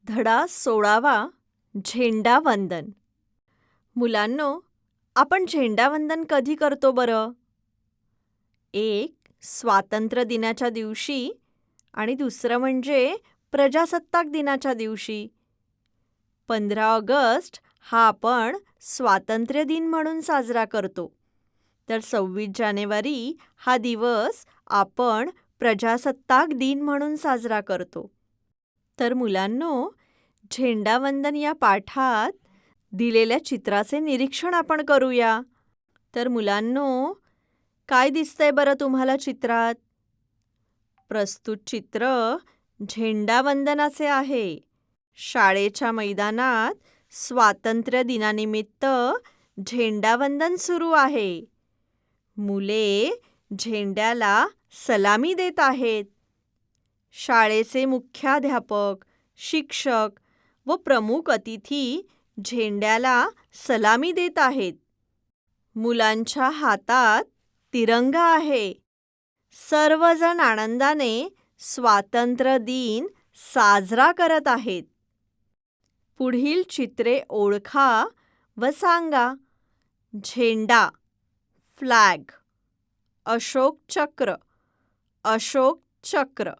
धडा 16वा झेंडावंदन. मुलांनो, आपण झेंडावंदन कधी करतो बरं? एक स्वातंत्र्य दिनाच्या दिवशी आणि दुसरं म्हणजे प्रजासत्ताक दिनाच्या दिवशी. 15 ऑगस्ट हा आपण स्वातंत्र्य दिन म्हणून साजरा करतो. तर 26 जानेवारी हा दिवस आपण प्रजासत्ताक दिन म्हणून साजरा करतो. तर मुलांनो, झेंडावंदन या पाठात दिलेल्या चित्राचे निरीक्षण आपण करूया. तर मुलांनो, काय दिसतंय बरं तुम्हाला चित्रात? प्रस्तुत चित्र झेंडावंदनाचे आहे. शाळेच्या मैदानात स्वातंत्र्य दिनानिमित्त झेंडावंदन सुरू आहे. मुले झेंड्याला सलामी देत आहेत. शाळेचे मुख्याध्यापक, शिक्षक व प्रमुख अतिथी झेंड्याला सलामी देत आहेत. मुलांच्या हातात तिरंगा आहे. सर्वजण आनंदाने स्वातंत्र्य दिन साजरा करत आहेत. पुढील चित्रे ओळखा व सांगा. झेंडा, फ्लॅग, अशोक चक्र,